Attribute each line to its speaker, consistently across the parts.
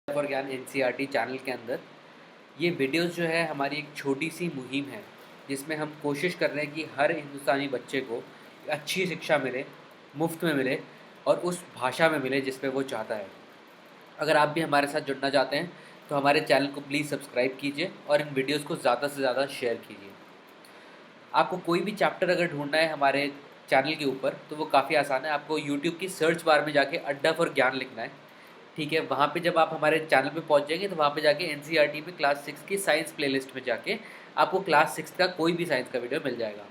Speaker 1: For ज्ञान NCERT channel के अंदर ये वीडियोस जो है हमारी एक छोटी सी मुहिम है जिसमें हम कोशिश कर रहे हैं कि हर हिंदुस्तानी बच्चे को अच्छी शिक्षा मिले, मुफ्त में मिले और उस भाषा में मिले जिस पे वो चाहता है। अगर आप भी हमारे साथ जुड़ना चाहते हैं तो हमारे चैनल को प्लीज़ सब्सक्राइब कीजिए और इन वीडियोस को ज़्यादा से ज़्यादा शेयर कीजिए। आपको कोई भी चैप्टर अगर ढूंढना है हमारे चैनल के ऊपर तो वो काफ़ी आसान है। आपको यूट्यूब की सर्च बार में जाके अड्डा फॉर ज्ञान लिखना है। ठीक है, वहाँ पे जब आप हमारे चैनल पे पहुँच जाएंगे तो वहाँ पे जाके एनसीईआरटी में क्लास 6 की साइंस प्लेलिस्ट में जाके आपको क्लास 6 का कोई भी साइंस का वीडियो मिल जाएगा।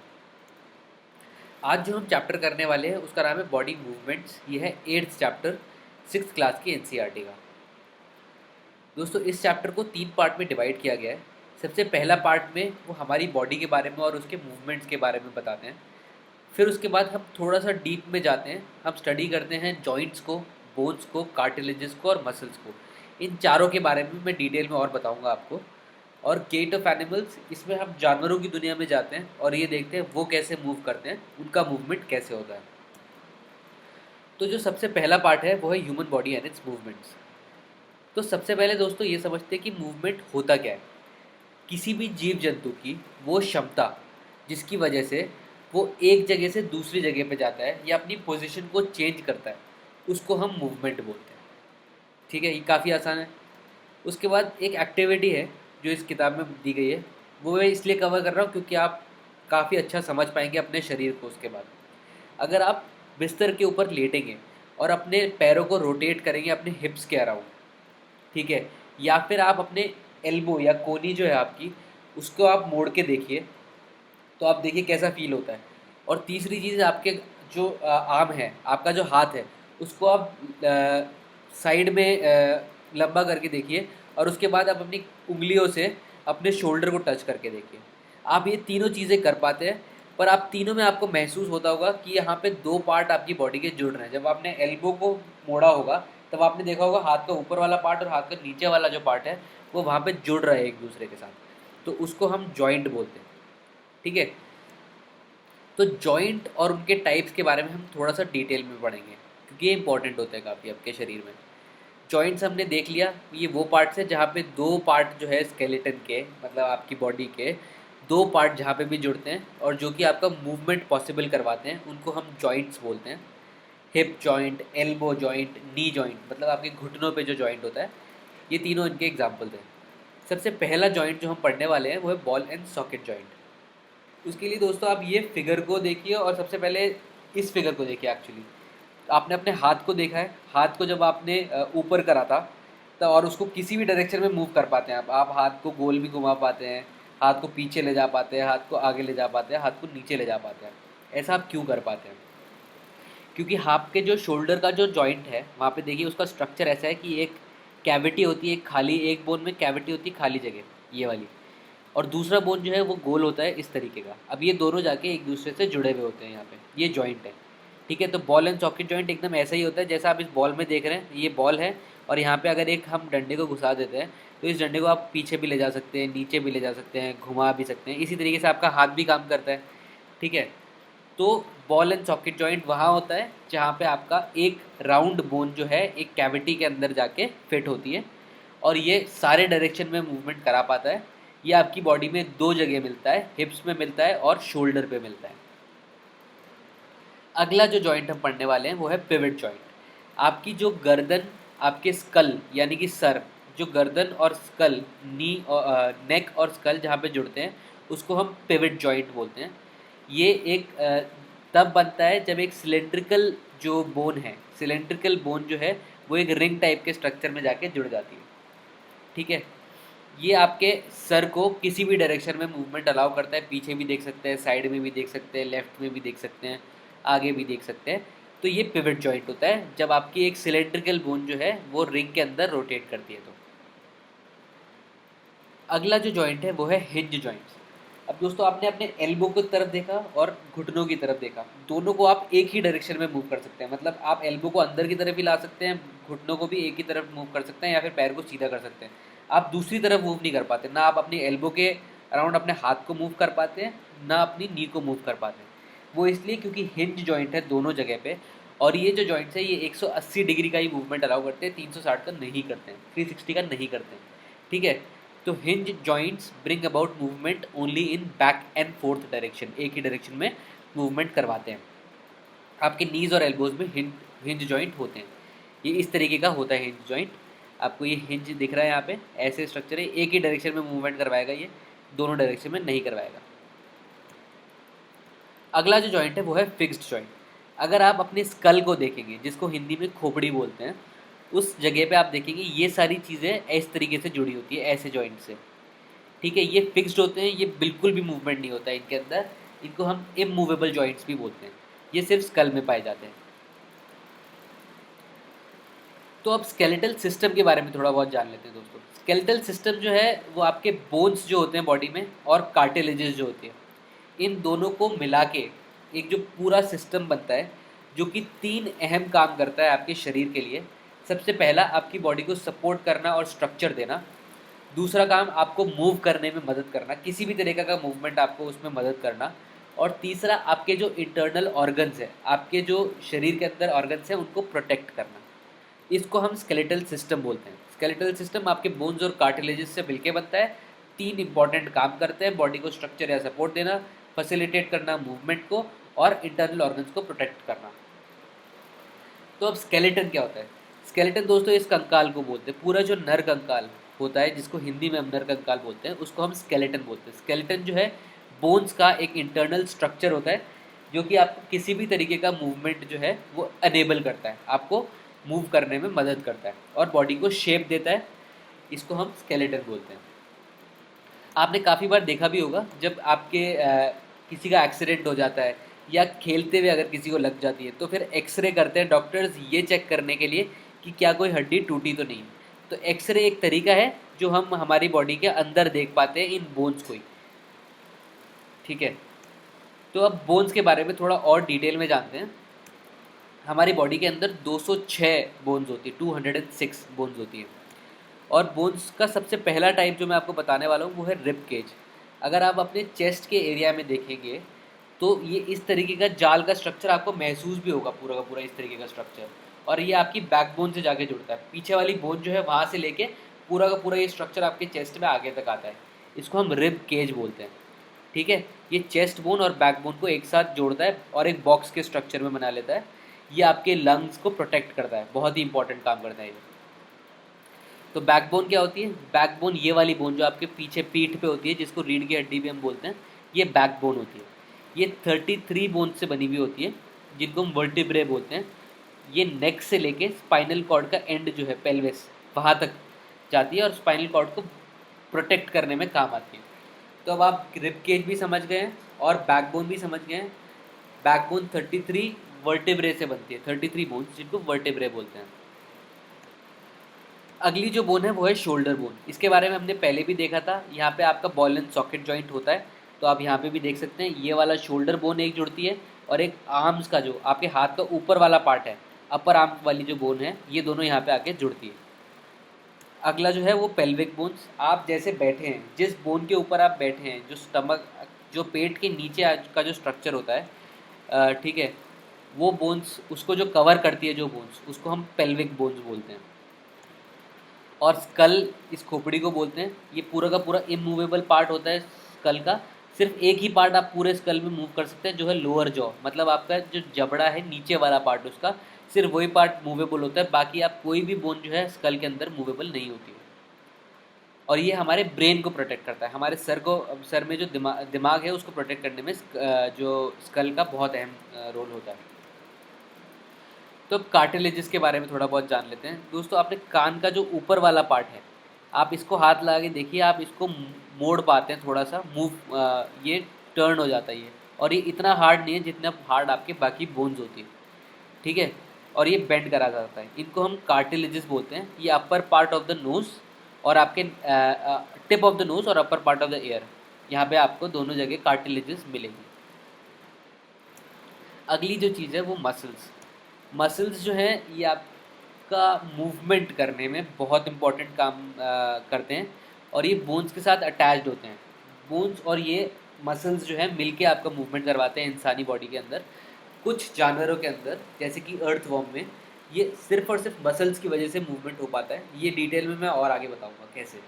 Speaker 1: आज जो हम चैप्टर करने वाले हैं उसका नाम है बॉडी मूवमेंट्स। ये है 8th चैप्टर 6th क्लास की एनसीईआरटी का। दोस्तों, इस चैप्टर को 3 पार्ट में डिवाइड किया गया है। सबसे पहला पार्ट में वो हमारी बॉडी के बारे में और उसके मूवमेंट्स के बारे में बताते हैं। फिर उसके बाद हम थोड़ा सा डीप में जाते हैं, हम स्टडी करते हैं जॉइंट्स को, बोन्स को, कार्टिलेजेस को और मसल्स को। इन चारों के बारे में मैं डिटेल में और बताऊंगा आपको। और गेट ऑफ एनिमल्स, इसमें हम जानवरों की दुनिया में जाते हैं और ये देखते हैं वो कैसे मूव करते हैं, उनका मूवमेंट कैसे होता है। तो जो सबसे पहला पार्ट है वो है human body and it's movements. तो सबसे पहले दोस्तों ये समझते हैं कि मूवमेंट होता क्या है। किसी भी जीव जंतु की वो क्षमता जिसकी वजह से वो एक जगह से दूसरी जगह पे जाता है या अपनी पोजीशन को चेंज करता है, उसको हम मूवमेंट बोलते हैं। ठीक है, ये काफ़ी आसान है। उसके बाद एक एक्टिविटी है जो इस किताब में दी गई है, वो मैं इसलिए कवर कर रहा हूँ क्योंकि आप काफ़ी अच्छा समझ पाएंगे अपने शरीर को। उसके बाद अगर आप बिस्तर के ऊपर लेटेंगे और अपने पैरों को रोटेट करेंगे अपने हिप्स के अराउंड, ठीक है, या फिर आप अपने एल्बो या कोनी जो है आपकी, उसको आप मोड़ के देखिए तो आप देखिए कैसा फील होता है। और तीसरी चीज़, आपके जो आर्म है, आपका जो हाथ है, उसको आप साइड में लंबा करके देखिए और उसके बाद आप अपनी उंगलियों से अपने शोल्डर को टच करके देखिए। आप ये तीनों चीज़ें कर पाते हैं, पर आप तीनों में आपको महसूस होता होगा कि यहाँ पे दो पार्ट आपकी बॉडी के जुड़ रहे हैं। जब आपने एल्बो को मोड़ा होगा तब आपने देखा होगा हाथ का ऊपर वाला पार्ट और हाथ का नीचे वाला जो पार्ट है वो वहाँ पे जुड़ रहा है एक दूसरे के साथ, तो उसको हम जॉइंट बोलते हैं। ठीक है, तो जॉइंट और उनके टाइप्स के बारे में हम थोड़ा सा डिटेल में पढ़ेंगे क्योंकि ये इंपॉर्टेंट होता है काफ़ी आपके शरीर में। जॉइंट्स हमने देख लिया, ये वो पार्ट्स है जहाँ पे दो पार्ट जो है स्केलेटन के, मतलब आपकी बॉडी के दो पार्ट जहाँ पे भी जुड़ते हैं और जो कि आपका मूवमेंट पॉसिबल करवाते हैं, उनको हम जॉइंट्स बोलते हैं। Hip joint, elbow joint, knee joint, मतलब आपके घुटनों पे जो जॉइंट होता है, ये तीनों इनके एग्जाम्पल्स हैं। सबसे पहला जॉइंट जो हम पढ़ने वाले हैं वो है बॉल एंड सॉकेट जॉइंट। उसके लिए दोस्तों आप ये फिगर को देखिए और सबसे पहले इस फिगर को देखिए। एक्चुअली आपने अपने हाथ को देखा है, हाथ को जब आपने ऊपर करा था तो और उसको किसी भी डायरेक्शन में मूव कर पाते हैं आप हाथ को गोल भी घुमा पाते हैं, हाथ को पीछे ले जा पाते हैं, हाथ को आगे ले जा पाते हैं, हाथ को नीचे ले जा पाते हैं। ऐसा आप क्यों कर पाते हैं? क्योंकि हाथ के जो शोल्डर का जो जॉइंट है वहाँ पे देखिए उसका स्ट्रक्चर ऐसा है कि एक कैविटी होती है, एक खाली, एक बोन में कैविटी होती है खाली जगह ये वाली, और दूसरा बोन जो है वो गोल होता है इस तरीके का। अब ये दोनों जाके एक दूसरे से जुड़े हुए होते हैं, यहाँ पे ये जॉइंट है। ठीक है, तो बॉल एंड सॉकेट जॉइंट एकदम ऐसा ही होता है जैसा आप इस बॉल में देख रहे हैं। ये बॉल है और यहाँ पे अगर एक हम डंडे को घुसा देते हैं तो इस डंडे को आप पीछे भी ले जा सकते हैं, नीचे भी ले जा सकते हैं, घुमा भी सकते हैं। इसी तरीके से आपका हाथ भी काम करता है। ठीक है, तो बॉल एंड सॉकेट जॉइंट वहाँ होता है जहाँ पे आपका एक राउंड बोन जो है एक कैविटी के अंदर जाके फिट होती है और ये सारे डायरेक्शन में मूवमेंट करा पाता है। ये आपकी बॉडी में दो जगह मिलता है, हिप्स में मिलता है और शोल्डर पे मिलता है। अगला जो जॉइंट हम पढ़ने वाले हैं वो है पिवट जॉइंट। आपकी जो गर्दन, आपके स्कल यानी कि सर, जो गर्दन और स्कल, नी और नेक और स्कल जहाँ पे जुड़ते हैं उसको हम पिवट जॉइंट बोलते हैं। ये एक तब बनता है जब एक सिलेंड्रिकल जो बोन है, सिलेंड्रिकल बोन जो है वो एक रिंग टाइप के स्ट्रक्चर में जाके जुड़ जाती है। ठीक है, ये आपके सर को किसी भी डायरेक्शन में मूवमेंट अलाउ करता है। पीछे भी देख सकते हैं, साइड में भी देख सकते हैं, लेफ्ट में भी देख सकते हैं, आगे भी देख सकते हैं। तो ये पिवट जॉइंट होता है जब आपकी एक सिलेंड्रिकल बोन जो है वो रिंग के अंदर रोटेट करती है। तो अगला जो जॉइंट है वो है हिंज जॉइंट्स। अब दोस्तों आपने अपने एल्बो की तरफ देखा और घुटनों की तरफ देखा, दोनों को आप एक ही डायरेक्शन में मूव कर सकते हैं। मतलब आप एल्बो को अंदर की तरफ ही ला सकते हैं, घुटनों को भी एक ही तरफ मूव कर सकते हैं, या फिर पैर को सीधा कर सकते हैं। आप दूसरी तरफ मूव नहीं कर पाते, ना आप अपनी एल्बो के अराउंड अपने हाथ को मूव कर पाते हैं, ना अपनी नी को मूव कर पाते हैं। वो इसलिए क्योंकि हिंज जॉइंट है दोनों जगह पे और ये जो जॉइंट्स है ये 180 डिग्री का ही मूवमेंट अलाउ करते हैं, 360 का नहीं करते हैं, 360 का नहीं करते हैं। ठीक है, तो hinge joints bring about movement only in back and fourth direction, एक ही डायरेक्शन में मूवमेंट करवाते हैं। आपके नीज और एल्बोज में हिंज जॉइंट होते हैं। ये इस तरीके का होता है हिंज जॉइंट। आपको ये हिंज दिख रहा है यहाँ पे, ऐसे स्ट्रक्चर है, एक ही डायरेक्शन में मूवमेंट करवाएगा, ये दोनों डायरेक्शन में नहीं करवाएगा। अगला जो जॉइंट है वो है फिक्स्ड जॉइंट। अगर आप अपने स्कल को देखेंगे, जिसको हिंदी में खोपड़ी बोलते हैं, उस जगह पे आप देखेंगे ये सारी चीज़ें इस तरीके से जुड़ी होती है, ऐसे जॉइंट से। ठीक है, ये फिक्स्ड होते हैं, ये बिल्कुल भी मूवमेंट नहीं होता है इनके अंदर। इनको हम इमूवेबल जॉइंट्स भी बोलते हैं। ये सिर्फ स्कल में पाए जाते हैं। तो अब स्केलेटल सिस्टम के बारे में थोड़ा बहुत जान लेते हैं दोस्तों। स्केलेटल सिस्टम जो है वो आपके बोन्स जो होते हैं बॉडी में और कार्टिलेजेस जो होती है, इन दोनों को मिला के एक जो पूरा सिस्टम बनता है, जो कि 3 अहम काम करता है आपके शरीर के लिए। सबसे पहला, आपकी बॉडी को सपोर्ट करना और स्ट्रक्चर देना। दूसरा काम, आपको मूव करने में मदद करना, किसी भी तरीके का मूवमेंट आपको उसमें मदद करना। और तीसरा, आपके जो इंटरनल ऑर्गन्स हैं, आपके जो शरीर के अंदर ऑर्गन्स हैं, उनको प्रोटेक्ट करना। इसको हम स्केलेटल सिस्टम बोलते हैं। स्केलेटल सिस्टम आपके बोन्स और कार्टिलेजेस से मिलके बनता है। 3 इंपॉर्टेंट काम करते हैं: बॉडी को स्ट्रक्चर या सपोर्ट देना, फैसिलिटेट करना मूवमेंट को, और इंटरनल ऑर्गन्स को प्रोटेक्ट करना। तो अब स्केलेटन क्या होता है? स्केलेटन दोस्तों इस कंकाल को बोलते हैं, पूरा जो नर कंकाल होता है, जिसको हिंदी में हम नर कंकाल बोलते हैं, उसको हम स्केलेटन बोलते हैं। स्केलेटन जो है बोन्स का एक इंटरनल स्ट्रक्चर होता है, जो कि आपको किसी भी तरीके का मूवमेंट जो है वो अनेबल करता है, आपको मूव करने में मदद करता है और बॉडी को शेप देता है। इसको हम स्केलेटन बोलते हैं। आपने काफ़ी बार देखा भी होगा, जब आपके किसी का एक्सीडेंट हो जाता है या खेलते हुए अगर किसी को लग जाती है, तो फिर एक्सरे करते हैं डॉक्टर्स, ये चेक करने के लिए कि क्या कोई हड्डी टूटी तो नहीं। तो एक्सरे एक तरीका है जो हम हमारी बॉडी के अंदर देख पाते हैं इन बोन्स को ही। ठीक है, तो अब बोन्स के बारे में थोड़ा और डिटेल में जानते हैं। हमारी बॉडी के अंदर 206 बोन्स होती है, 206 बोन्स होती है। और बोन्स का सबसे पहला टाइप जो मैं आपको बताने वाला हूँ वो है रिब केज। अगर आप अपने चेस्ट के एरिया में देखेंगे तो ये इस तरीके का जाल का स्ट्रक्चर आपको महसूस भी होगा, पूरा का पूरा इस तरीके का स्ट्रक्चर। और ये आपकी बैकबोन से जाके जुड़ता है, पीछे वाली बोन जो है वहाँ से लेके पूरा का पूरा ये स्ट्रक्चर आपके चेस्ट में आगे तक आता है। इसको हम रिब केज बोलते हैं। ठीक है, ये चेस्ट बोन और बैकबोन को एक साथ जोड़ता है और एक बॉक्स के स्ट्रक्चर में बना लेता है। ये आपके लंग्स को प्रोटेक्ट करता है, बहुत ही इंपॉर्टेंट काम करता है ये। तो बैकबोन क्या होती है? बैकबोन ये वाली बोन जो आपके पीछे पीठ पे होती है, जिसको रीढ़ की हड्डी भी हम बोलते हैं, ये बैकबोन होती है। ये 33 बोन से बनी हुई होती है, जिनको हम वर्टिब्रे बोलते हैं। ये नेक से लेके स्पाइनल कॉर्ड का एंड जो है, पेल्विस, वहाँ तक जाती है और स्पाइनल कॉर्ड को प्रोटेक्ट करने में काम आती है। तो अब आप रिब केज भी समझ गए हैं और बैकबोन भी समझ गए हैं। बैकबोन 33 वर्टिब्रे से बनती है, 33 बोन्स, जिनको वर्टिब्रे बोलते हैं। अगली जो बोन है वो है शोल्डर बोन। इसके बारे में हमने पहले भी देखा था। यहाँ पे आपका बॉल एंड सॉकेट जॉइंट होता है, तो आप यहाँ पे भी देख सकते हैं, ये वाला शोल्डर बोन एक जुड़ती है, और एक आर्म्स का, जो आपके हाथ का ऊपर वाला पार्ट है, अपर आर्म वाली जो बोन है, ये दोनों यहाँ पे आके जुड़ती है। अगला जो है वो पेल्विक बोन्स। आप जैसे बैठे हैं, जिस बोन के ऊपर आप बैठे हैं, जो स्टमक, जो पेट के नीचे का जो स्ट्रक्चर होता है, ठीक है, वो बोन्स, उसको जो कवर करती है जो बोन्स, उसको हम पेल्विक बोन्स बोलते हैं। और स्कल, इस खोपड़ी को बोलते हैं। ये पूरा का पूरा इमूवेबल पार्ट होता है स्कल का। सिर्फ एक ही पार्ट आप पूरे स्कल में मूव कर सकते हैं, जो है लोअर जॉ, मतलब आपका जो जबड़ा है नीचे वाला पार्ट, उसका सिर्फ वही पार्ट मूवेबल होता है। बाकी आप कोई भी बोन जो है स्कल के अंदर मूवेबल नहीं होती है। और ये हमारे ब्रेन को प्रोटेक्ट करता है, हमारे सर में जो दिमाग है उसको प्रोटेक्ट करने में जो स्कल का बहुत अहम रोल होता है। तो अब कार्टिलेजेस के बारे में थोड़ा बहुत जान लेते हैं दोस्तों। आपने कान का जो ऊपर वाला पार्ट है, आप इसको हाथ लगा के देखिए, आप इसको मोड़ पाते हैं थोड़ा सा, ये टर्न हो जाता है ये। और ये इतना हार्ड नहीं है जितना हार्ड आपके बाकी बोन्स होती है। ठीक है, और ये बेंड करा जाता है। इनको हम कार्टिलेजेस बोलते हैं। ये upper part of the nose और आपके टिप ऑफ द नोज़ और upper part of the ear, यहाँ पे आपको दोनों जगह कार्टिलेजेस मिलेंगी। अगली जो चीज़ है वो मसल्स। मसल्स जो हैं ये आपका मूवमेंट करने में बहुत इम्पॉर्टेंट काम करते हैं, और ये बोन्स के साथ अटैच्ड होते हैं। बोन्स और ये मसल्स जो है मिलके आपका मूवमेंट करवाते हैं इंसानी बॉडी के अंदर। कुछ जानवरों के अंदर जैसे कि अर्थवॉर्म में ये सिर्फ और सिर्फ मसल्स की वजह से मूवमेंट हो पाता है। ये डिटेल में मैं और आगे बताऊंगा कैसे।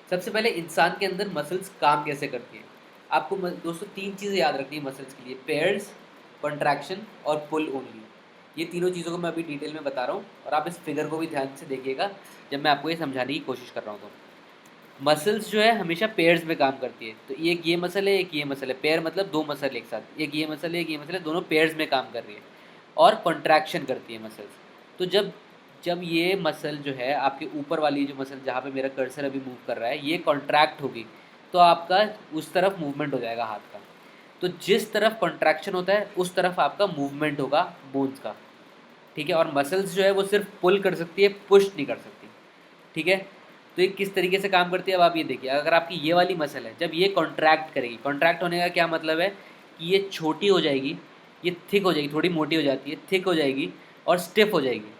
Speaker 1: सबसे पहले इंसान के अंदर मसल्स काम कैसे करती है। आपको दोस्तों तीन चीज़ें याद रखनी है मसल्स के लिए, पेयर्स, कॉन्ट्रैक्शन और पुल ओनली। ये तीनों चीज़ों को मैं अभी डिटेल में बता रहा हूँ और आप इस फिगर को भी ध्यान से देखिएगा जब मैं आपको ये समझाने की कोशिश कर रहा हूँ। तो मसल्स जो है हमेशा पेयर्स में काम करती है। तो एक ये मसल है, एक ये मसल है। पेयर मतलब दो मसल एक साथ, एक ये मसल है, एक ये मसल है, दोनों पेयर्स में काम कर रही है और कॉन्ट्रैक्शन करती है मसल्स। तो जब जब ये मसल जो है आपके ऊपर वाली जो मसल जहाँ पे मेरा कर्सर अभी मूव कर रहा है ये कॉन्ट्रैक्ट होगी तो आपका उस तरफ मूवमेंट हो जाएगा हाथ का। तो जिस तरफ कॉन्ट्रैक्शन होता है उस तरफ आपका मूवमेंट होगा बोन्स का। ठीक है, और मसल्स जो है वो सिर्फ पुल कर सकती है, पुश नहीं कर सकती। ठीक है, तो ये किस तरीके से काम करती है अब आप ये देखिए। अगर आपकी ये वाली मसल है, जब ये कॉन्ट्रैक्ट करेगी, कॉन्ट्रैक्ट होने का क्या मतलब है कि ये छोटी हो जाएगी, ये थिक हो जाएगी, थोड़ी मोटी हो जाती है, थिक हो जाएगी और स्टिफ हो जाएगी।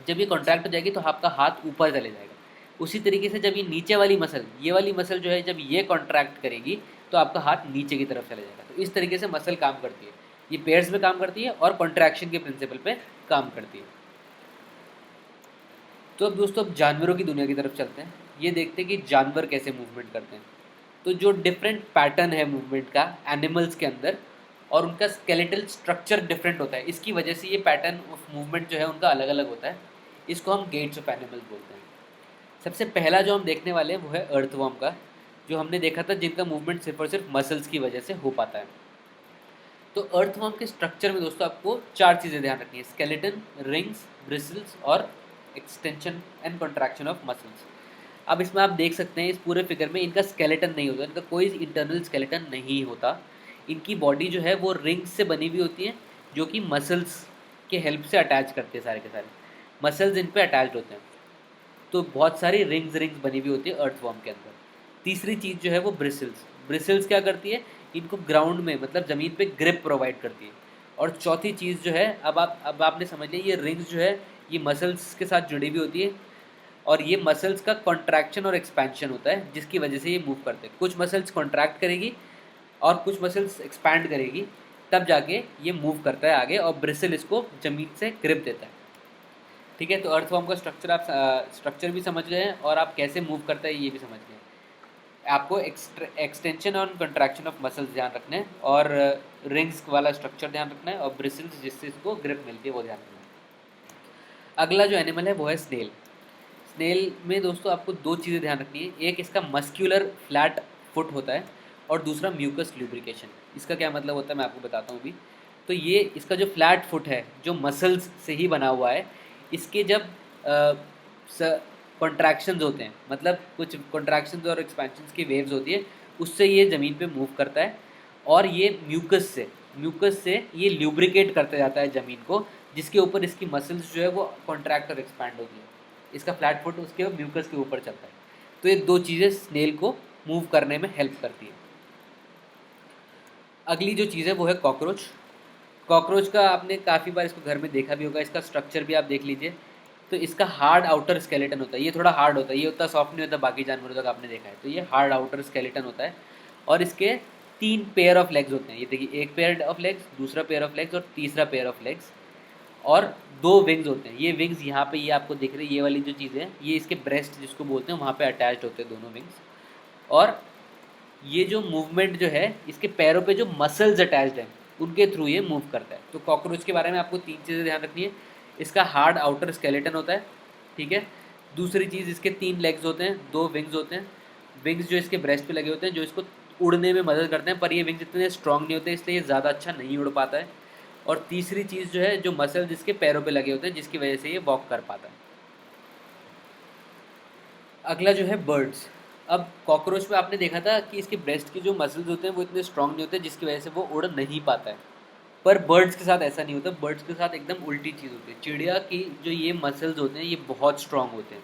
Speaker 1: जब ये कॉन्ट्रैक्ट हो जाएगी तो आपका हाथ ऊपर चले जाएगा। उसी तरीके से जब ये नीचे वाली मसल, ये वाली मसल जो है जब ये कॉन्ट्रैक्ट करेगी तो आपका हाथ नीचे की तरफ चले जाएगा। तो इस तरीके से मसल काम करती है, ये पेयर्स में काम करती है और कॉन्ट्रैक्शन के प्रिंसिपल पे काम करती है। तो अब दोस्तों अब जानवरों की दुनिया की तरफ चलते हैं, ये देखते हैं कि जानवर कैसे मूवमेंट करते हैं। तो जो डिफरेंट पैटर्न है मूवमेंट का एनिमल्स के अंदर और उनका स्केलेटल स्ट्रक्चर डिफरेंट होता है, इसकी वजह से ये पैटर्न ऑफ मूवमेंट जो है उनका अलग अलग होता है। इसको हम गेट्स ऑफ एनिमल्स बोलते हैं। सबसे पहला जो हम देखने वाले हैं वो है अर्थवर्म का, जो हमने देखा था जिनका मूवमेंट सिर्फ और सिर्फ मसल्स की वजह से हो पाता है। तो अर्थवर्म के स्ट्रक्चर में दोस्तों आपको चार चीज़ें ध्यान रखनी है, स्केलेटन, रिंग्स, ब्रिसल्स और extension and contraction of muscles. अब इसमें आप देख सकते हैं इस पूरे फिगर में इनका स्केलेटन नहीं होता, इनका कोई इंटरनल स्केलेटन नहीं होता। इनकी बॉडी जो है वो रिंग्स से बनी हुई होती है जो कि मसल्स के हेल्प से अटैच करते हैं, सारे के सारे मसल्स इन पे अटैच्ड होते हैं। तो बहुत सारी रिंग्स रिंग्स बनी हुई होती है अर्थवर्म के अंदर। तीसरी चीज़ जो है वो ब्रिसल्स, ब्रिसल्स क्या करती है, इनको ग्राउंड में मतलब ज़मीन पे ग्रिप प्रोवाइड करती है। और चौथी चीज़ जो है, अब आपने समझ लिया, ये रिंग्स जो है ये मसल्स के साथ जुड़ी हुई होती है और ये मसल्स का कॉन्ट्रैक्शन और एक्सपेंशन होता है जिसकी वजह से ये मूव करते हैं। कुछ मसल्स कॉन्ट्रैक्ट करेगी और कुछ मसल्स एक्सपैंड करेगी, तब जाके ये मूव करता है आगे और ब्रिसल इसको ज़मीन से ग्रिप देता है। ठीक है, तो अर्थवर्म का स्ट्रक्चर आप स्ट्रक्चर भी समझ गए हैं और आप कैसे मूव करता है ये भी समझ गए हैं। आपको एक्सटेंशन और कंट्रैक्शन ऑफ मसल्स ध्यान रखना है और रिंग्स वाला स्ट्रक्चर ध्यान रखना है और ब्रिसल्स जिससे इसको ग्रिप मिलती है वो ध्यान रखना है। अगला जो एनिमल है वो है स्नेल। स्नेल में दोस्तों आपको दो चीज़ें ध्यान रखनी है, एक इसका मस्क्यूलर फ्लैट फुट होता है और दूसरा म्यूकस ल्यूब्रिकेशन। इसका क्या मतलब होता है मैं आपको बताता हूँ अभी। तो ये इसका जो फ्लैट फुट है जो मसल्स से ही बना हुआ है, इसके जब कॉन्ट्रैक्शंस होते हैं, मतलब कुछ कॉन्ट्रैक्शंस और एक्सपेंशंस की वेव्स होती है, उससे ये ज़मीन पे मूव करता है और ये म्यूकस से ये ल्यूब्रिकेट करता जाता है ज़मीन को, जिसके ऊपर इसकी मसल्स जो है वो कॉन्ट्रैक्ट और एक्सपैंड होती है। इसका फ्लैट फुट उसके म्यूकस के ऊपर चलता है। तो ये दो चीज़ें स्नेल को मूव करने में हेल्प करती है। अगली जो चीज़ है वो है कॉकरोच। कॉकरोच का आपने काफ़ी बार इसको घर में देखा भी होगा, इसका स्ट्रक्चर भी आप देख लीजिए। तो इसका हार्ड आउटर स्केलेटन होता है, ये थोड़ा हार्ड होता है, ये उतना सॉफ्ट नहीं होता बाकी जानवरों तक आपने देखा है। तो ये हार्ड आउटर स्केलेटन होता है और इसके तीन पेयर ऑफ लेग्स होते हैं। ये देखिए, एक पेयर ऑफ लेग्स, दूसरा पेयर ऑफ लेग्स और तीसरा पेयर ऑफ लेग्स, और दो विंग्स होते हैं। ये विंग्स यहाँ पे ये आपको दिख रही है, ये वाली जो चीज़ें हैं ये इसके ब्रेस्ट जिसको बोलते हैं वहाँ पे अटैच्ड होते हैं दोनों विंग्स। और ये जो मूवमेंट जो है इसके पैरों पे जो मसल्स अटैच्ड हैं उनके थ्रू ये मूव करता है। तो कॉकरोच के बारे में आपको तीन चीज़ें ध्यान रखनी है, इसका हार्ड आउटर स्केलेटन होता है, ठीक है। दूसरी चीज़, इसके तीन लेग्स होते हैं, दो विंग्स होते हैं, विंग्स जो इसके ब्रेस्ट पे लगे होते हैं जो इसको उड़ने में मदद करते हैं, पर ये विंग्स इतने स्ट्रॉन्ग नहीं होते इसलिए ये ज़्यादा अच्छा नहीं उड़ पाता है। और तीसरी चीज़ जो है, जो मसल जिसके पैरों पे लगे होते हैं जिसकी वजह से ये वॉक कर पाता है। अगला जो है बर्ड्स। अब कॉकरोच में आपने देखा था कि इसके ब्रेस्ट के जो मसल्स होते हैं वो इतने स्ट्रॉन्ग नहीं होते जिसकी वजह से वो उड़ नहीं पाता है, पर बर्ड्स के साथ ऐसा नहीं होता। बर्ड्स के साथ एकदम उल्टी चीज़ होती है। चिड़िया की जो ये मसल्स होते हैं ये बहुत स्ट्रॉन्ग होते हैं,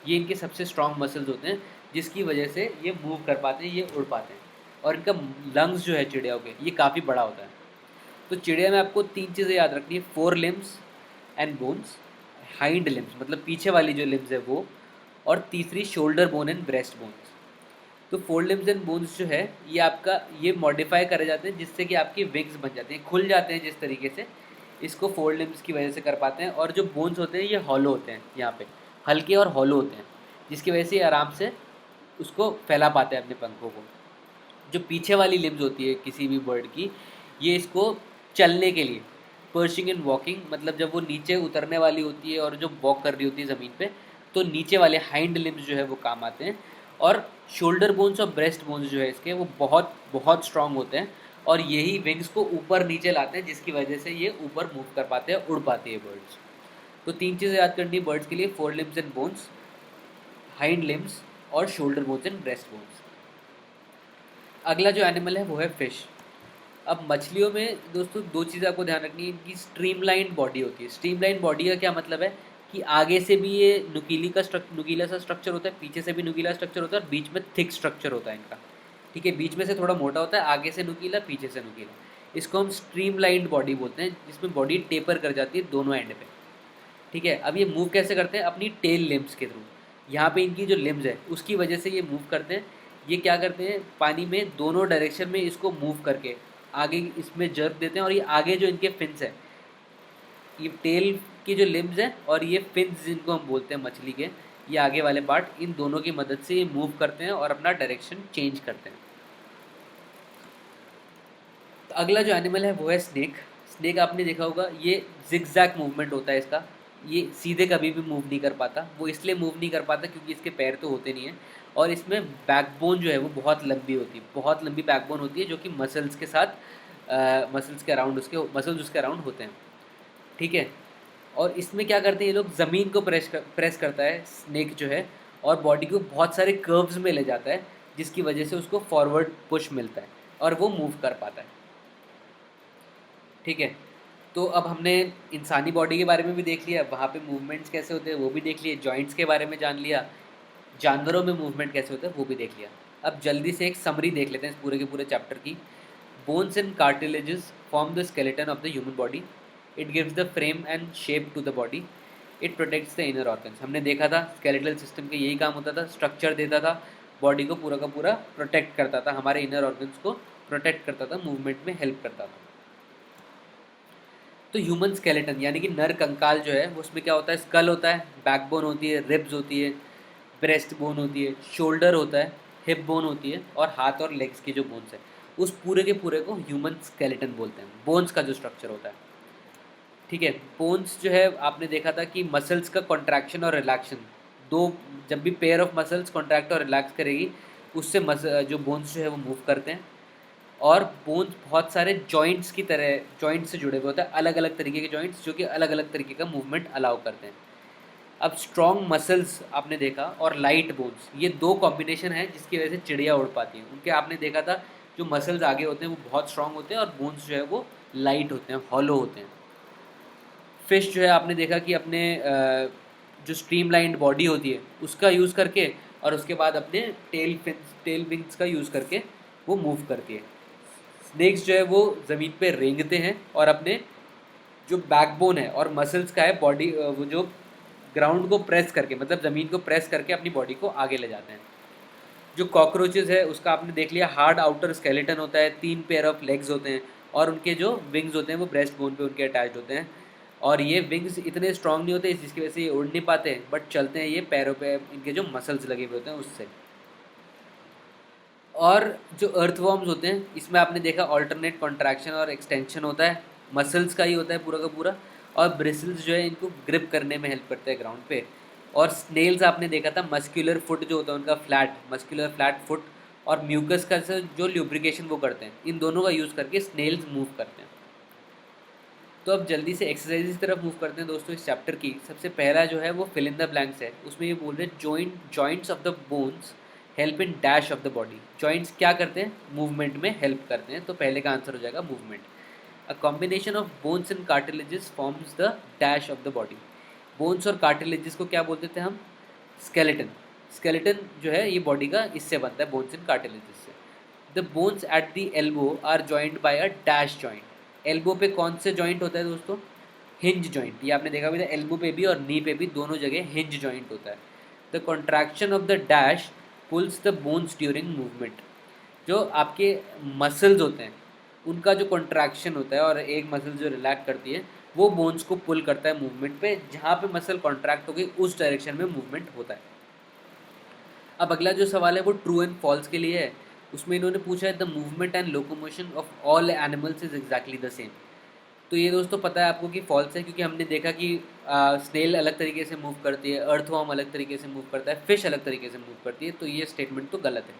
Speaker 1: ये इनके सबसे स्ट्रॉन्ग मसल्स होते हैं जिसकी वजह से ये मूव कर पाते हैं, ये उड़ पाते हैं। और इनका लंग्स जो है चिड़ियाओं के ये काफ़ी बड़ा होता है। तो चिड़िया में आपको तीन चीज़ें याद रखनी है, four limbs and bones, hind limbs मतलब पीछे वाली जो लिम्स है वो, और तीसरी shoulder bone and breast bones. तो फोर लिम्स एंड बोन्स जो है ये आपका ये मॉडिफाई करे जाते हैं जिससे कि आपकी विंग्स बन जाते हैं, खुल जाते हैं जिस तरीके से, इसको फोर लिम्स की वजह से कर पाते हैं। और जो बोन्स होते हैं ये हॉलो होते हैं, यहाँ पे हल्के और हॉलो होते हैं, जिसकी वजह से ये आराम से उसको फैला पाते हैं अपने पंखों को। जो पीछे वाली लिम्स होती है किसी भी बर्ड की, ये इसको चलने के लिए, पर्चिंग एंड वॉकिंग, मतलब जब वो नीचे उतरने वाली होती है और जो वॉक कर रही होती है ज़मीन पे, तो नीचे वाले हाइंड लिम्स जो है वो काम आते हैं। और शोल्डर बोन्स और ब्रेस्ट बोन्स जो है इसके वो बहुत बहुत स्ट्रांग होते हैं, और यही विंग्स को ऊपर नीचे लाते हैं, जिसकी वजह से ये ऊपर मूव कर पाते हैं, उड़ पाती है बर्ड्स। तो 3 चीज़ें याद करनी बर्ड्स के लिए: fore limbs and bones, hind limbs, और shoulder bones and breast bones. अगला जो एनिमल है वो है फिश। अब मछलियों में दोस्तों 2 चीज़ें आपको ध्यान रखनी है, इनकी स्ट्रीमलाइन बॉडी होती है। स्ट्रीमलाइन बॉडी का क्या मतलब है कि आगे से भी ये नुकीला सा स्ट्रक्चर होता है, पीछे से भी नुकीला स्ट्रक्चर होता है, और बीच में थिक स्ट्रक्चर होता है इनका। ठीक है, बीच में से थोड़ा मोटा होता है, आगे से नुकीला, पीछे से नुकीला। इसको हम स्ट्रीमलाइंड बॉडी बोलते हैं, जिसमें बॉडी टेपर कर जाती है दोनों एंड पे। ठीक है, अब ये मूव कैसे करते हैं? अपनी टेल लिम्स के थ्रू। यहाँ पे इनकी जो लिम्स है उसकी वजह से ये मूव करते हैं। ये क्या करते हैं, पानी में दोनों डायरेक्शन में इसको मूव करके आगे इसमें जर्क देते हैं, और ये आगे जो इनके फिन्स है, ये टेल की जो लिम्स है और ये फिन्स जिनको हम बोलते हैं मछली के, ये आगे वाले पार्ट, इन दोनों की मदद से ये मूव करते हैं और अपना डायरेक्शन चेंज करते हैं। तो अगला जो एनिमल है वो है स्नेक। स्नेक आपने देखा होगा, ये जिगजैग मूवमेंट होता है इसका। ये सीधे कभी भी मूव नहीं कर पाता। वो इसलिए मूव नहीं कर पाता क्योंकि इसके पैर तो होते नहीं हैं, और इसमें बैकबोन जो है वो बहुत लंबी होती है, बहुत लंबी बैकबोन होती है, जो कि मसल्स के साथ मसल्स के अराउंड मसल्स उसके अराउंड होते हैं। ठीक है, और इसमें क्या करते हैं ये लोग, ज़मीन को प्रेस करता है स्नेक जो है, और बॉडी को बहुत सारे कर्व्स में ले जाता है, जिसकी वजह से उसको फॉरवर्ड पुश मिलता है और वो मूव कर पाता है। ठीक है, तो अब हमने इंसानी बॉडी के बारे में भी देख लिया, वहाँ पे मूवमेंट्स कैसे होते हैं वो भी देख लिए, जॉइंट्स के बारे में जान लिया, जानवरों में मूवमेंट कैसे होता है वो भी देख लिया। अब जल्दी से एक समरी देख लेते हैं इस पूरे के पूरे चैप्टर की। Bones and cartilages form the skeleton of the human body. It gives the frame and shape to the body. It protects the inner organs. हमने देखा था स्केलेटल सिस्टम का यही काम होता था, स्ट्रक्चर देता था, बॉडी को पूरा का पूरा प्रोटेक्ट करता था, हमारे इनर ऑर्गन्स को प्रोटेक्ट करता था, मूवमेंट में हेल्प करता था। तो ह्यूमन स्केलेटन यानी कि नर कंकाल जो है वो, उसमें क्या होता है, स्कल होता है, बैकबोन होती है, रिब्स होती है, ब्रेस्ट बोन होती है, शोल्डर होता है, हिप बोन होती है, और हाथ और लेग्स की जो बोन्स है, उस पूरे के पूरे को ह्यूमन स्केलेटन बोलते हैं, बोन्स का जो स्ट्रक्चर होता है। ठीक है, बोन्स जो है आपने देखा था कि मसल्स का कॉन्ट्रैक्शन और रिलैक्शन, दो, जब भी पेयर ऑफ मसल्स कॉन्ट्रैक्ट और रिलैक्स करेगी उससे जो बोन्स जो है वो मूव करते हैं। और बोन्स बहुत सारे जॉइंट्स की तरह, जॉइंट से जुड़े हुए होते हैं, अलग अलग तरीके के जॉइंट्स जो कि अलग अलग तरीके का मूवमेंट अलाउ करते हैं। अब स्ट्रॉन्ग मसल्स आपने देखा और लाइट बोन्स, ये दो कॉम्बिनेशन है जिसकी वजह से चिड़िया उड़ पाती हैं। उनके आपने देखा था जो मसल्स आगे होते हैं वो बहुत स्ट्रॉन्ग होते हैं, और बोन्स जो है वो लाइट होते हैं, हॉलो होते हैं। फिश जो है आपने देखा कि अपने जो स्ट्रीमलाइंड बॉडी होती है उसका यूज़ करके, और उसके बाद अपने टेल विंग्स का यूज़ करके वो मूव करती है। स्नेक्स जो है वो ज़मीन पे रेंगते हैं और अपने जो बैकबोन है और मसल्स का है बॉडी, वो जो ग्राउंड को प्रेस करके, मतलब ज़मीन को प्रेस करके अपनी बॉडी को आगे ले जाते हैं। जो कॉकरोचेज़ है उसका आपने देख लिया, हार्ड आउटर स्केलेटन होता है, 3 पेयर ऑफ लेग्स होते हैं, और उनके जो विंग्स होते हैं वो ब्रेस्ट बोन पे उनके अटैच्ड होते हैं। और ये विंग्स इतने स्ट्रांग नहीं होते जिसकी वजह से ये उड़ नहीं पाते, बट चलते हैं ये पैरों पे, इनके जो मसल्स लगे हुए होते हैं उससे। और जो अर्थवॉर्म्स होते हैं इसमें आपने देखा ऑल्टरनेट कॉन्ट्रैक्शन और एक्सटेंशन होता है, मसल्स का ही होता है पूरा का पूरा, और ब्रिसल्स जो है इनको ग्रिप करने में हेल्प करते हैं ग्राउंड पे। और स्नेल्स आपने देखा था, मस्क्यूलर फुट जो होता है उनका, मस्क्यूलर फ्लैट फुट, और म्यूकस का से जो ल्यूब्रिकेशन वो करते हैं, इन दोनों का यूज़ करके स्नेल्स मूव करते हैं। तो अब जल्दी से एक्सरसाइज की तरफ मूव करते हैं दोस्तों इस चैप्टर की। सबसे पहला जो है वो फिल इन द ब्लैंक्स है। उसमें ये बोल रहे हैं joints of the bones help in dash of the body. Joints क्या करते हैं, मूवमेंट में हेल्प करते हैं, तो पहले का आंसर हो जाएगा movement. A combination of bones and cartilages forms the dash of the body. Bones और कार्टिलेजेस को क्या बोलते थे हम, स्केलेटन। स्केलेटन जो है ये बॉडी का इससे बनता है, बोन्स एंड कार्टिलेजेस से। The bones at the elbow are joint by a dash joint. Elbow पे कौन से जॉइंट होता है दोस्तों, हिंज जॉइंट। ये आपने देखा भी था, एल्बो पे भी और नी पे भी दोनों जगह हिंज जॉइंट होता है। The contraction of the dash pulls the bones during movement. जो आपके मसल्स होते हैं उनका जो कॉन्ट्रैक्शन होता है और एक मसल जो रिलैक्स करती है वो बोन्स को पुल करता है मूवमेंट पे, जहाँ पे मसल कॉन्ट्रैक्ट हो गई उस डायरेक्शन में मूवमेंट होता है। अब अगला जो सवाल है वो ट्रू एंड फॉल्स के लिए है। उसमें इन्होंने पूछा है the movement and locomotion of all animals is exactly the same. तो ये दोस्तों पता है आपको कि फॉल्स है, क्योंकि हमने देखा कि स्नेल अलग तरीके से मूव करती है, अर्थवॉर्म अलग तरीके से मूव करता है, फिश अलग तरीके से मूव करती है, तो ये स्टेटमेंट तो गलत है।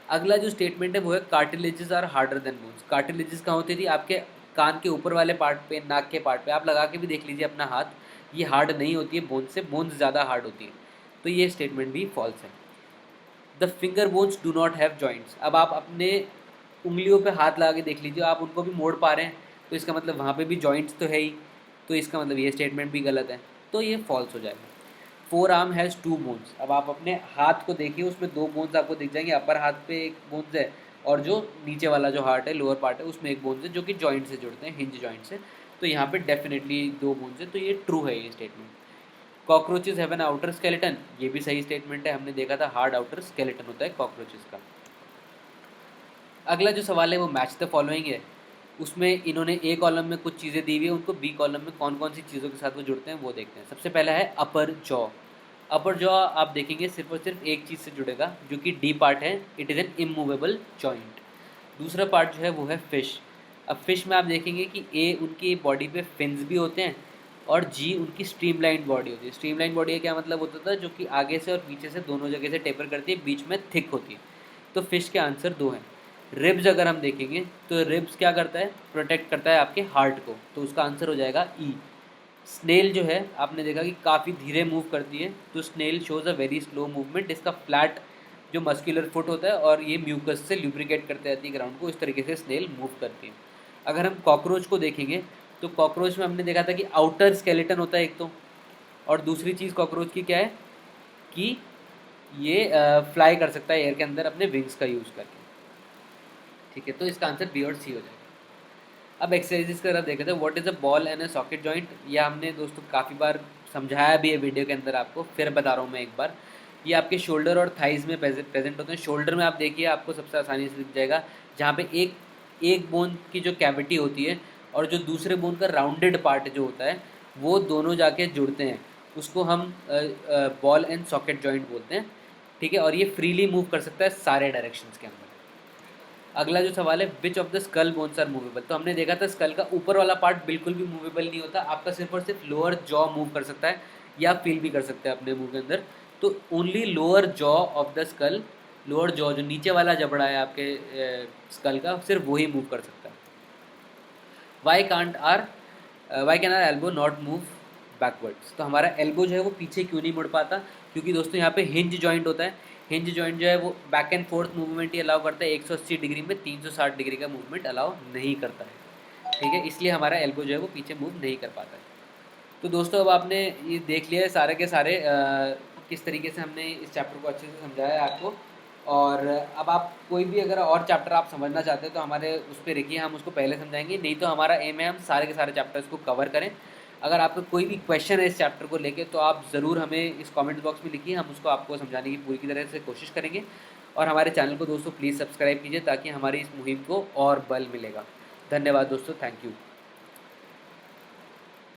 Speaker 1: अगला जो स्टेटमेंट है वो है cartilages are harder than bones. Cartilages कहाँ होती थी? आपके कान के ऊपर वाले पार्ट पे, नाक के पार्ट पे। आप लगा के भी देख लीजिए अपना हाथ, ये हार्ड नहीं होती है बोन्स से, बोन्स ज़्यादा हार्ड होती है। तो ये स्टेटमेंट भी फॉल्स है। The finger bones do not have joints. अब आप अपने उंगलियों पे हाथ लगा के देख लीजिए, आप उनको भी मोड़ पा रहे हैं, तो इसका मतलब वहाँ पे भी जॉइंट्स तो है ही, तो इसका मतलब ये स्टेटमेंट भी गलत है, तो ये फॉल्स हो जाएगा। Forearm has two bones. अब आप अपने हाथ को देखिए, उसमें दो बोन्स आपको दिख जाएंगे, अपर हाथ पे एक बोन्स है और जो नीचे वाला जो हार्ट है, लोअर पार्ट है, उसमें एक बोन्स है जो कि जॉइंट से जुड़ते हैं, हिंज जॉइंट से। तो यहाँ पे डेफिनेटली दो बोन्स है, तो ये ट्रू है ये statement. Cockroaches have an outer skeleton, ये भी सही स्टेटमेंट है, हमने देखा था हार्ड आउटर स्केलेटन होता है कॉकरोचेज का। अगला जो सवाल है वो मैच द फॉलोइंग है। उसमें इन्होंने ए कॉलम में कुछ चीज़ें दी हुई है, उनको बी कॉलम में कौन कौन सी चीज़ों के साथ वो जुड़ते हैं वो देखते हैं। सबसे पहला है अपर जॉ। अपर जॉ आप देखेंगे सिर्फ और सिर्फ एक चीज़ से जुड़ेगा जो कि डी पार्ट है, it is an immovable joint. दूसरा पार्ट जो है वो है फिश। अब फिश में आप देखेंगे कि ए उनकी बॉडी पे फिन्स भी होते हैं और जी उनकी स्ट्रीमलाइन बॉडी होती है। स्ट्रीमलाइन बॉडी का क्या मतलब होता था? जो कि आगे से और पीछे से दोनों जगह से टेपर करती है, बीच में थिक होती है। तो फिश के आंसर दो हैं। रिब्स अगर हम देखेंगे तो रिब्स क्या करता है? प्रोटेक्ट करता है आपके हार्ट को, तो उसका आंसर हो जाएगा ई। स्नेल जो है आपने देखा कि काफ़ी धीरे मूव करती है, तो snail shows a very slow movement. इसका फ्लैट जो मस्कुलर फुट होता है और ये म्यूकस से ल्यूब्रिकेट करते रहती है ग्राउंड को, इस तरीके से स्नेल मूव करती है। अगर हम कॉकरोच को देखेंगे तो कॉकरोच में हमने देखा था कि आउटर स्केलेटन होता है एक तो, और दूसरी चीज़ कॉकरोच की क्या है कि ये फ्लाई कर सकता है एयर के अंदर अपने विंग्स का यूज़ करके। ठीक है, तो इसका आंसर बी और सी हो जाएगा। अब एक्सरसाइजेस की तरफ देखे थे, what is a ball and a socket joint. ये हमने दोस्तों काफ़ी बार समझाया भी है वीडियो के अंदर, आपको फिर बता रहा हूँ मैं एक बार। ये आपके शोल्डर और थाइज़ में प्रेजेंट होते हैं। शोल्डर में आप देखिए, आपको सबसे आसानी से दिख जाएगा, जहाँ पे एक एक बोन की जो कैविटी होती है और जो दूसरे बोन का राउंडेड पार्ट जो होता है वो दोनों जाके जुड़ते हैं, उसको हम बॉल एंड सॉकेट जॉइंट बोलते हैं। ठीक है, और ये फ्रीली मूव कर सकता है सारे डायरेक्शंस के अंदर। अगला जो सवाल है, which of the skull bones are movable. तो हमने देखा था स्कल का ऊपर वाला पार्ट बिल्कुल भी मूवेबल नहीं होता, आपका सिर्फ और सिर्फ लोअर जॉ मूव कर सकता है या फील भी कर सकते हैं अपने मुंह के अंदर। तो only lower jaw of the school, lower jaw जो नीचे वाला जबड़ा है आपके स्कल का, सिर्फ वही मूव कर सकता है। Why can our elbow not move backwards. तो हमारा एल्बो जो है वो पीछे क्यों नहीं मुड़ पाता? क्योंकि दोस्तों यहाँ पे हिंज जॉइंट होता है। हिंज जॉइंट जो है वो back and fourth movement he allow करता है, 180 डिग्री में 360 डिग्री का मूवमेंट अलाउ नहीं करता है। ठीक है, इसलिए हमारा एल्बो जो है वो पीछे मूव नहीं कर पाता है। तो दोस्तों अब आपने ये देख लिया है सारे के सारे किस तरीके से हमने इस चैप्टर को अच्छे से समझाया है आपको। और अब आप कोई भी अगर और चैप्टर आप समझना चाहते हैं तो हमारे उस पर लिखिए, हम उसको पहले समझाएंगे। नहीं तो हमारा एम है हम सारे के सारे चैप्टर्स को कवर करें। अगर आपका कोई भी क्वेश्चन है इस चैप्टर को लेके तो आप ज़रूर हमें इस कमेंट बॉक्स में लिखिए, हम उसको आपको समझाने की पूरी की तरह से कोशिश करेंगे। और हमारे चैनल को दोस्तों प्लीज़ सब्सक्राइब कीजिए ताकि हमारी इस मुहिम को और बल मिलेगा। धन्यवाद दोस्तों, थैंक यू।